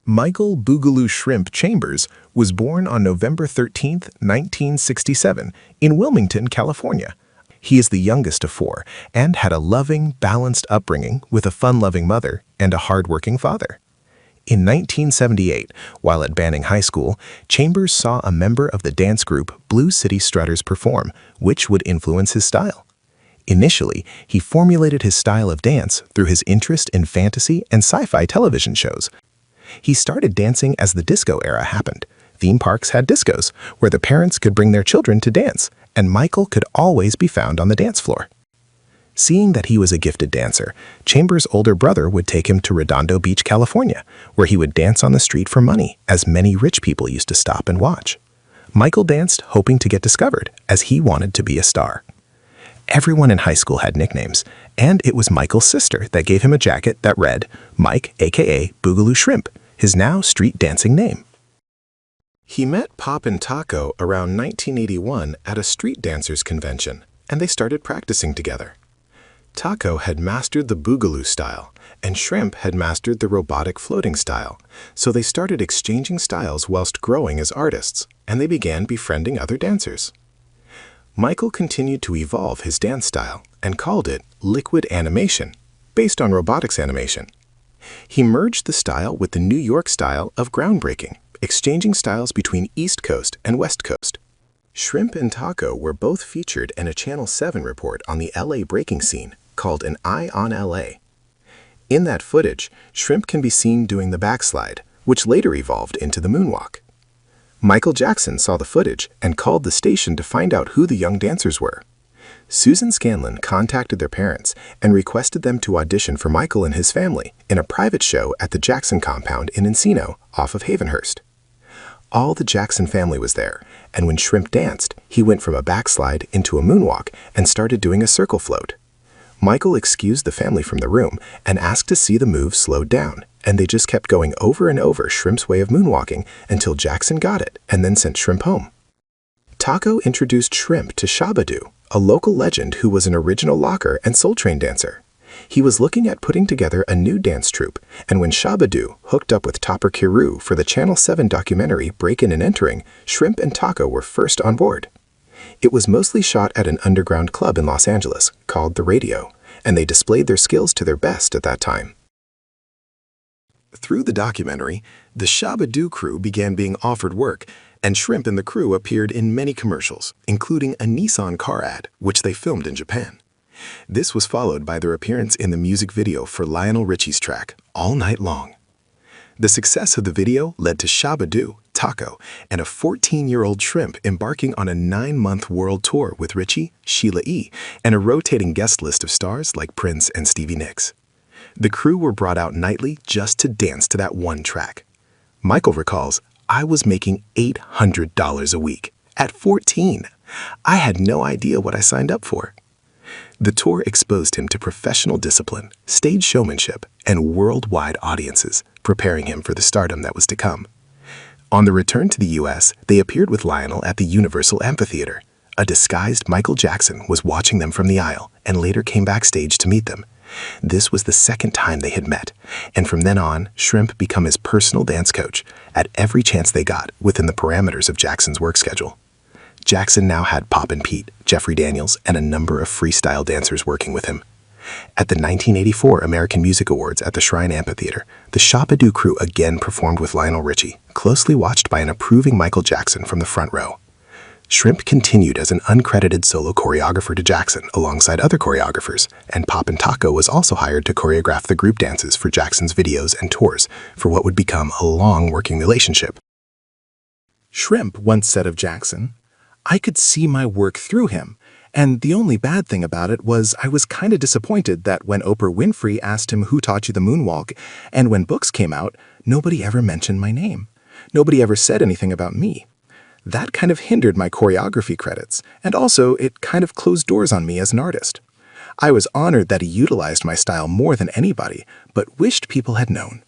Michael Boogaloo Shrimp Chambers was born on November 13, 1967, in Wilmington, California. He is the youngest of four and had a loving, balanced upbringing with a fun-loving mother and a hard-working father. In 1978, while at Banning High School, Chambers saw a member of the dance group Blue City Strutters perform, which would influence his style. Initially, he formulated his style of dance through his interest in fantasy and sci-fi television shows. He started dancing as the disco era happened. Theme parks had discos, where the parents could bring their children to dance, and Michael could always be found on the dance floor. Seeing that he was a gifted dancer, Chambers' older brother would take him to Redondo Beach, California, where he would dance on the street for money, as many rich people used to stop and watch. Michael danced hoping to get discovered, as he wanted to be a star. Everyone in high school had nicknames, and it was Michael's sister that gave him a jacket that read Mike, aka Boogaloo Shrimp, his now street dancing name. He met Pop and Taco around 1981 at a street dancers convention, and they started practicing together. Taco had mastered the Boogaloo style, and Shrimp had mastered the robotic floating style, so they started exchanging styles whilst growing as artists, and they began befriending other dancers. Michael continued to evolve his dance style and called it liquid animation, based on robotics animation. He merged the style with the New York style of groundbreaking, exchanging styles between East Coast and West Coast. Shrimp and Taco were both featured in a Channel 7 report on the LA breaking scene called An Eye on LA. In that footage, Shrimp can be seen doing the backslide, which later evolved into the moonwalk. Michael Jackson saw the footage and called the station to find out who the young dancers were. Susan Scanlon contacted their parents and requested them to audition for Michael and his family in a private show at the Jackson compound in Encino, off of Havenhurst. All the Jackson family was there, and when Shrimp danced, he went from a backslide into a moonwalk and started doing a circle float. Michael excused the family from the room and asked to see the move slowed down, and they just kept going over and over Shrimp's way of moonwalking until Jackson got it and then sent Shrimp home. Taco introduced Shrimp to Shabadoo, a local legend who was an original locker and Soul Train dancer. He was looking at putting together a new dance troupe, and when Shabadoo hooked up with Topper Kiru for the Channel 7 documentary Breakin and Entering, Shrimp and Taco were first on board. It was mostly shot at an underground club in Los Angeles called The Radio, and they displayed their skills to their best at that time. Through the documentary, the Shabadoo crew began being offered work, and Shrimp and the crew appeared in many commercials, including a Nissan car ad, which they filmed in Japan. This was followed by their appearance in the music video for Lionel Richie's track, All Night Long. The success of the video led to Shabadoo, Taco, and a 14-year-old Shrimp embarking on a 9-month world tour with Richie, Sheila E., and a rotating guest list of stars like Prince and Stevie Nicks. The crew were brought out nightly just to dance to that one track. Michael recalls, "I was making $800 a week. At 14. I had no idea what I signed up for." The tour exposed him to professional discipline, stage showmanship, and worldwide audiences, preparing him for the stardom that was to come. On the return to the U.S., they appeared with Lionel at the Universal Amphitheater. A disguised Michael Jackson was watching them from the aisle and later came backstage to meet them. This was the second time they had met, and from then on, Shrimp became his personal dance coach at every chance they got within the parameters of Jackson's work schedule. Jackson now had Pop and Pete, Jeffrey Daniels, and a number of freestyle dancers working with him. At the 1984 American Music Awards at the Shrine Amphitheater, the Shabadoo crew again performed with Lionel Richie, closely watched by an approving Michael Jackson from the front row. Shrimp continued as an uncredited solo choreographer to Jackson alongside other choreographers, and Pop and Taco was also hired to choreograph the group dances for Jackson's videos and tours for what would become a long working relationship. Shrimp once said of Jackson, "I could see my work through him, and the only bad thing about it was I was kind of disappointed that when Oprah Winfrey asked him who taught you the moonwalk, and when books came out, nobody ever mentioned my name. Nobody ever said anything about me. That kind of hindered my choreography credits, and also it kind of closed doors on me as an artist. I was honored that he utilized my style more than anybody, but wished people had known."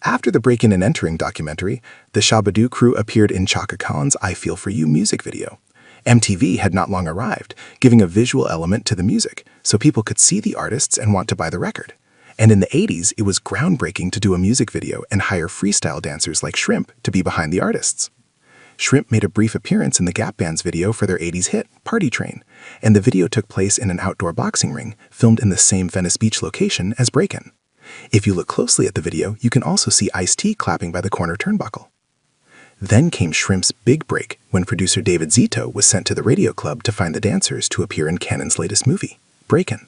After the Breakin and Entering documentary, the Shabadoo crew appeared in Chaka Khan's I Feel For You music video. MTV had not long arrived, giving a visual element to the music, so people could see the artists and want to buy the record. And in the 80s, it was groundbreaking to do a music video and hire freestyle dancers like Shrimp to be behind the artists. Shrimp made a brief appearance in the Gap Band's video for their 80s hit, Party Train, and the video took place in an outdoor boxing ring filmed in the same Venice Beach location as Breakin. If you look closely at the video, you can also see Ice-T clapping by the corner turnbuckle. Then came Shrimp's big break when producer David Zito was sent to the radio club to find the dancers to appear in Cannon's latest movie, Breakin.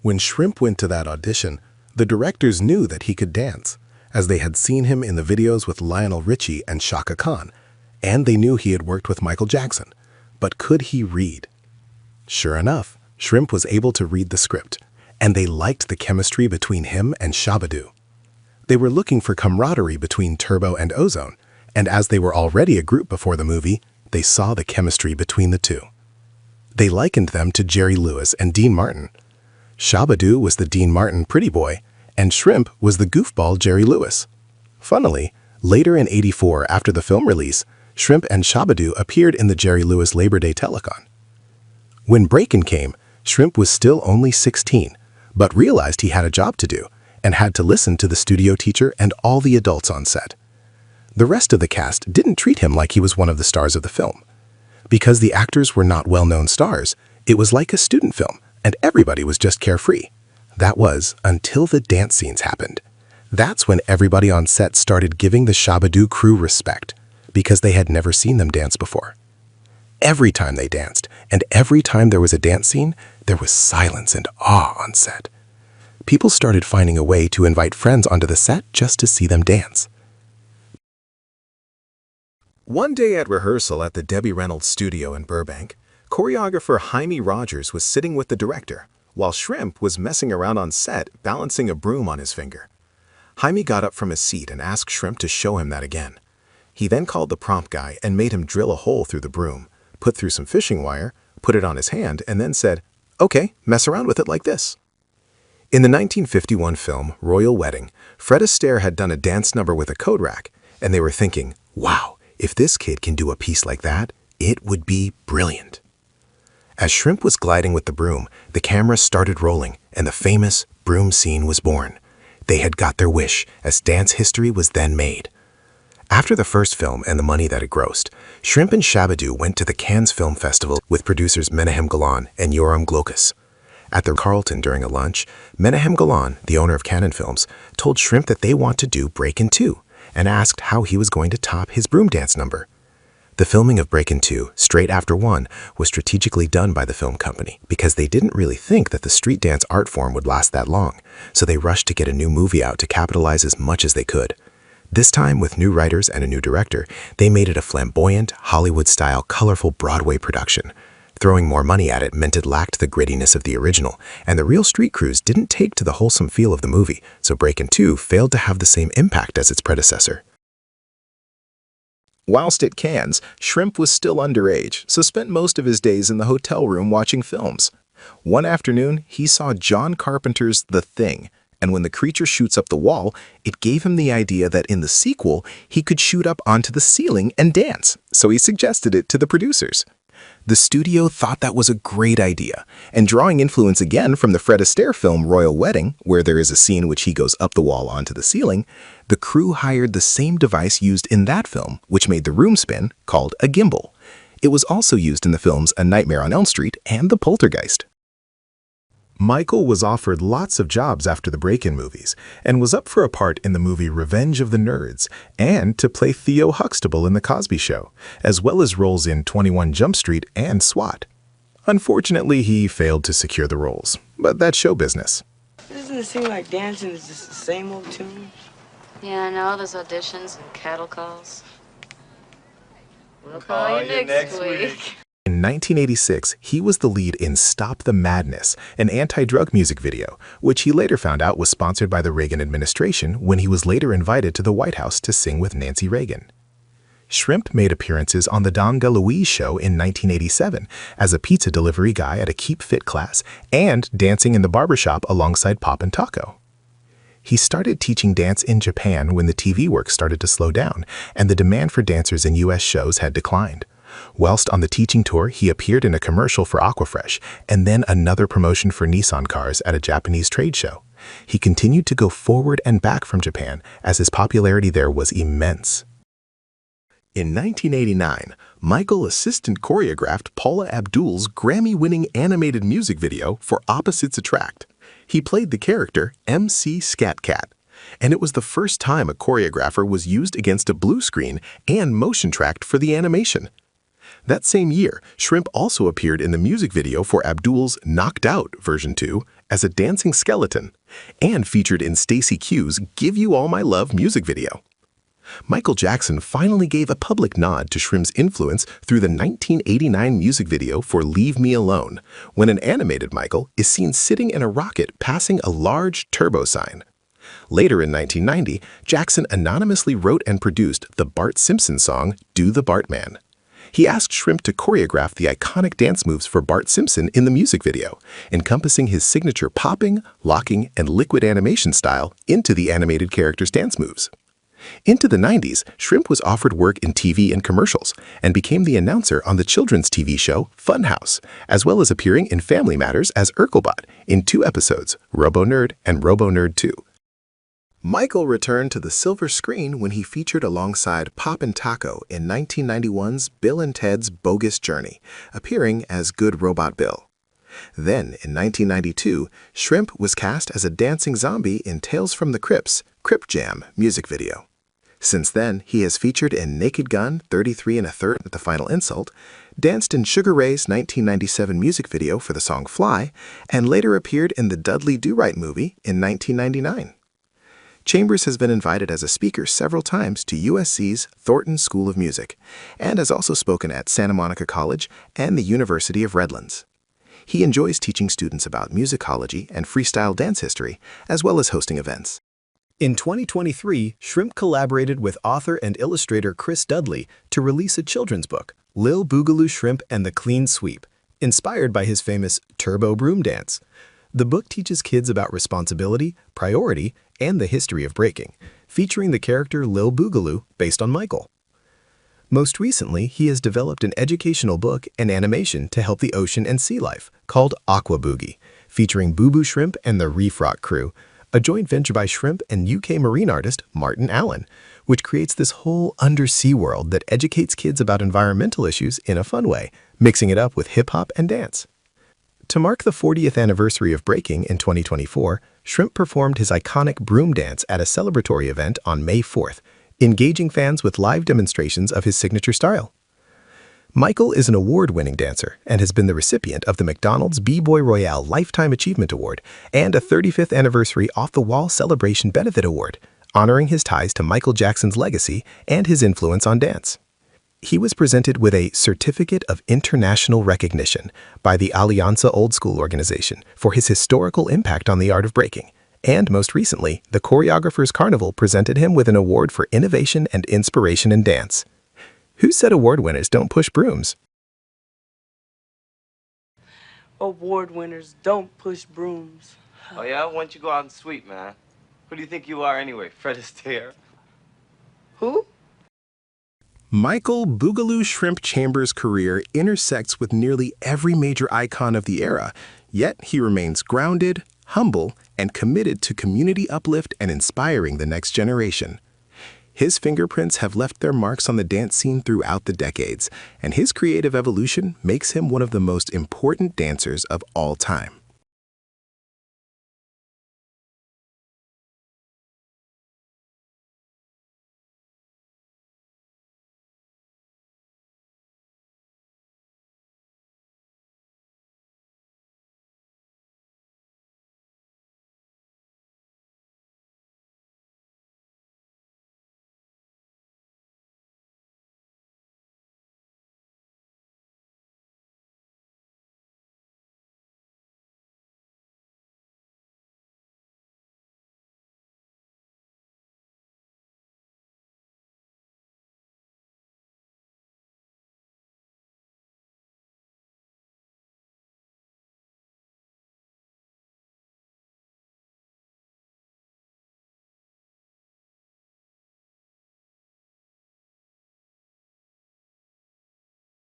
When Shrimp went to that audition, the directors knew that he could dance, as they had seen him in the videos with Lionel Richie and Chaka Khan, and they knew he had worked with Michael Jackson. But could he read? Sure enough, Shrimp was able to read the script, and they liked the chemistry between him and Shabba-Doo. They were looking for camaraderie between Turbo and Ozone, and as they were already a group before the movie, they saw the chemistry between the two. They likened them to Jerry Lewis and Dean Martin. Shabba-Doo was the Dean Martin pretty boy, and Shrimp was the goofball Jerry Lewis. Funnily, later in '84 after the film release, Shrimp and Shabba-Doo appeared in the Jerry Lewis Labor Day Telecon. When Breakin came, Shrimp was still only 16, but realized he had a job to do and had to listen to the studio teacher and all the adults on set. The rest of the cast didn't treat him like he was one of the stars of the film. Because the actors were not well-known stars, it was like a student film, and everybody was just carefree. That was until the dance scenes happened. That's when everybody on set started giving the Shabba-Doo crew respect, because they had never seen them dance before. Every time they danced, and every time there was a dance scene, there was silence and awe on set. People started finding a way to invite friends onto the set just to see them dance. One day at rehearsal at the Debbie Reynolds studio in Burbank, choreographer Jaime Rogers was sitting with the director, while Shrimp was messing around on set balancing a broom on his finger. Jaime got up from his seat and asked Shrimp to show him that again. He then called the prompt guy and made him drill a hole through the broom, put through some fishing wire, put it on his hand, and then said, "Okay, mess around with it like this." In the 1951 film Royal Wedding, Fred Astaire had done a dance number with a coat rack, and they were thinking, wow, if this kid can do a piece like that, it would be brilliant. As Shrimp was gliding with the broom, the camera started rolling, and the famous broom scene was born. They had got their wish, as dance history was then made. After the first film and the money that it grossed, Shrimp and Shabba-Doo went to the Cannes Film Festival with producers Menahem Golan and Yoram Glokis. At the Carlton during a lunch, Menahem Golan, the owner of Cannon Films, told Shrimp that they want to do Breakin' 2 and asked how he was going to top his broom dance number. The filming of Breakin' 2, straight after 1, was strategically done by the film company because they didn't really think that the street dance art form would last that long, so they rushed to get a new movie out to capitalize as much as they could. This time, with new writers and a new director, they made it a flamboyant, Hollywood-style, colorful Broadway production. Throwing more money at it meant it lacked the grittiness of the original, and the real street crews didn't take to the wholesome feel of the movie, so Breakin' 2 failed to have the same impact as its predecessor. Whilst at Cannes, Shrimp was still underage, so spent most of his days in the hotel room watching films. One afternoon, he saw John Carpenter's The Thing, and when the creature shoots up the wall, it gave him the idea that in the sequel, he could shoot up onto the ceiling and dance, so he suggested it to the producers. The studio thought that was a great idea, and drawing influence again from the Fred Astaire film Royal Wedding, where there is a scene which he goes up the wall onto the ceiling, the crew hired the same device used in that film, which made the room spin, called a gimbal. It was also used in the films A Nightmare on Elm Street and The Poltergeist. Michael was offered lots of jobs after the Breakin' movies and was up for a part in the movie Revenge of the Nerds and to play Theo Huxtable in The Cosby Show, as well as roles in 21 Jump Street and SWAT. Unfortunately, he failed to secure the roles, but that's show business. Doesn't it seem like dancing is just the same old tune? Yeah, I know, those auditions and cattle calls. We'll call you next week. In 1986, he was the lead in Stop the Madness, an anti-drug music video, which he later found out was sponsored by the Reagan administration when he was later invited to the White House to sing with Nancy Reagan. Shrimp made appearances on The Don DeLuise Show in 1987 as a pizza delivery guy at a Keep Fit class and dancing in the barbershop alongside Pop and Taco. He started teaching dance in Japan when the TV work started to slow down and the demand for dancers in U.S. shows had declined. Whilst on the teaching tour, he appeared in a commercial for Aquafresh and then another promotion for Nissan cars at a Japanese trade show. He continued to go forward and back from Japan as his popularity there was immense. In 1989, Michael assistant choreographed Paula Abdul's Grammy-winning animated music video for Opposites Attract. He played the character MC Scat Cat, and it was the first time a choreographer was used against a blue screen and motion-tracked for the animation. That same year, Shrimp also appeared in the music video for Abdul's Knocked Out version 2 as a dancing skeleton, and featured in Stacey Q's Give You All My Love music video. Michael Jackson finally gave a public nod to Shrimp's influence through the 1989 music video for Leave Me Alone, when an animated Michael is seen sitting in a rocket passing a large turbo sign. Later in 1990, Jackson anonymously wrote and produced the Bart Simpson song Do the Bartman. He asked Shrimp to choreograph the iconic dance moves for Bart Simpson in the music video, encompassing his signature popping, locking, and liquid animation style into the animated character's dance moves. Into the 90s, Shrimp was offered work in TV and commercials and became the announcer on the children's TV show Funhouse, as well as appearing in Family Matters as Urkelbot in 2 episodes, Robo-Nerd and Robo-Nerd 2. Michael returned to the silver screen when he featured alongside Pop and Taco in 1991's Bill and Ted's Bogus Journey, appearing as Good Robot Bill. Then, in 1992, Shrimp was cast as a dancing zombie in Tales from the Crypt's Crypt Jam music video. Since then, he has featured in Naked Gun 33 1/3 at the Final Insult, danced in Sugar Ray's 1997 music video for the song Fly, and later appeared in the Dudley Do-Right movie in 1999. Chambers has been invited as a speaker several times to USC's Thornton School of Music, and has also spoken at Santa Monica College and the University of Redlands. He enjoys teaching students about musicology and freestyle dance history, as well as hosting events. In 2023, Shrimp collaborated with author and illustrator Chris Dudley to release a children's book, Lil Boogaloo Shrimp and the Clean Sweep, inspired by his famous Turbo Broom dance. The book teaches kids about responsibility, priority, and the history of breaking, featuring the character Lil Boogaloo based on Michael. Most recently, he has developed an educational book and animation to help the ocean and sea life called Aqua Boogie, featuring Boo Boo Shrimp and the Reef Rock crew, a joint venture by Shrimp and UK marine artist Martin Allen, which creates this whole undersea world that educates kids about environmental issues in a fun way, mixing it up with hip-hop and dance. To mark the 40th anniversary of breaking in 2024, Shrimp performed his iconic broom dance at a celebratory event on May 4th, engaging fans with live demonstrations of his signature style. Michael is an award-winning dancer and has been the recipient of the McDonald's B-Boy Royale Lifetime Achievement Award and a 35th Anniversary Off the Wall Celebration Benefit Award, honoring his ties to Michael Jackson's legacy and his influence on dance. He was presented with a Certificate of International Recognition by the Alianza Old School organization for his historical impact on the art of breaking, and most recently, the Choreographers Carnival presented him with an award for innovation and inspiration in dance. Who said award winners don't push brooms? Award winners don't push brooms. Oh yeah? Why don't you go out and sweep, man? Who do you think you are anyway, Fred Astaire? Who? Michael Boogaloo Shrimp Chambers' career intersects with nearly every major icon of the era, yet he remains grounded, humble, and committed to community uplift and inspiring the next generation. His fingerprints have left their marks on the dance scene throughout the decades, and his creative evolution makes him one of the most important dancers of all time.